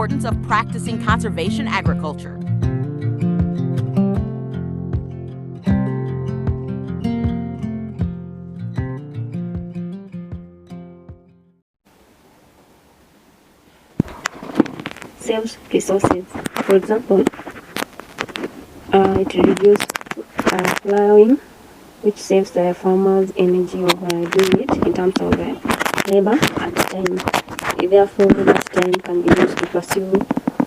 importance of practicing conservation agriculture. Saves resources. For example, it reduces plowing, which saves the farmers energy of doing it in terms of labor and time. Therefore, that time can be used to pursue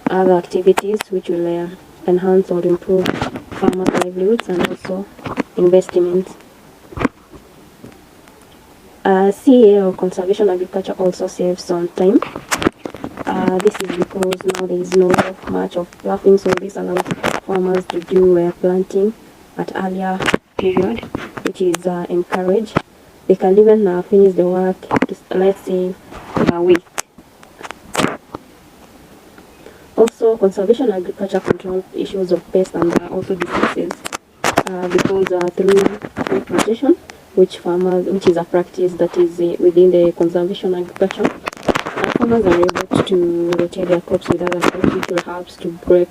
other activities which will enhance or improve farmers' livelihoods and also investments. CA or conservation agriculture also saves on time. This is because now there is no much of ploughing, so this allows farmers to do planting at earlier period, which is encouraged. They can even finish the work, let's say, in a week. Also, conservation agriculture controls issues of pests and also diseases because through crop rotation, which is a practice that is within the conservation agriculture, farmers are able to rotate their crops with other crops, which will help to break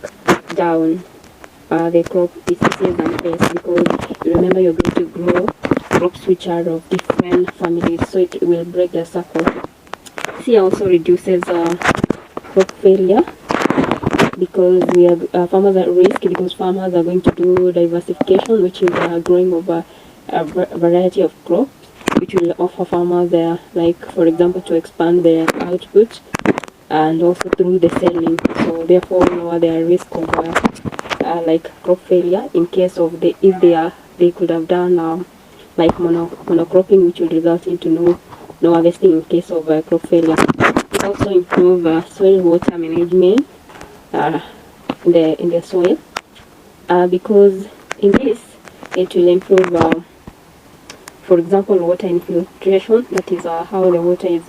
down the crop diseases and pests, because remember you're going to grow crops which are of different families, so it will break the circle. C also reduces crop failure, because farmers are at risk, because farmers are going to do diversification, which is growing over a variety of crops, which will offer farmers like for example to expand their output and also through the selling. So therefore lower their risk of like crop failure in case of they could have done like monocropping, which will result into no harvesting in case of crop failure. It also improve soil water management in the soil, because in this it will improve for example water infiltration, that is how the water is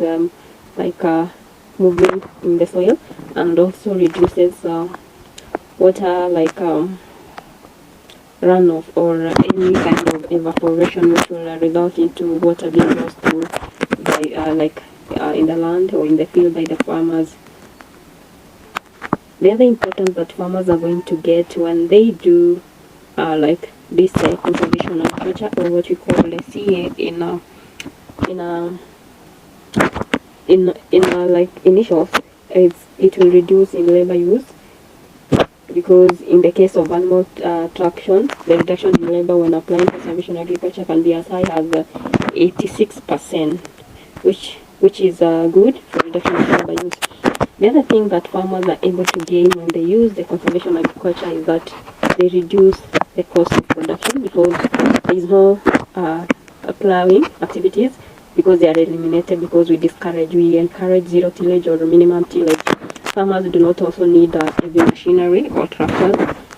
moving in the soil, and also reduces water runoff or any kind of evaporation, which will result into water being lost in the land or in the field by the farmers. The other importance that farmers are going to get when they do this conservation agriculture, or what we call the CA initials, it will reduce in labor use, because in the case of animal traction, the reduction in labor when applying conservation agriculture can be as high as 86%, which is good for reduction in labor use. The other thing that farmers are able to gain when they use the conservation agriculture is that they reduce the cost of production, because there is no plowing activities, because they are eliminated, because we encourage zero tillage or minimum tillage. Farmers do not also need heavy machinery or tractors,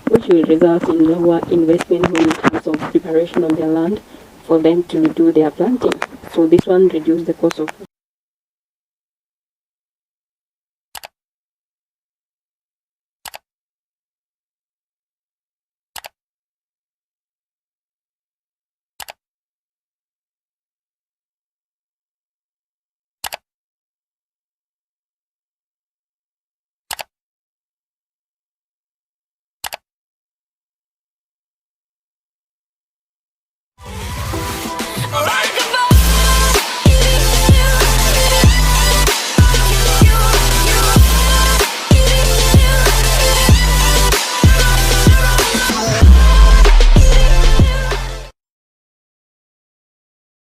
which will result in lower investment in terms of preparation of their land for them to do their planting. So this one reduces the cost of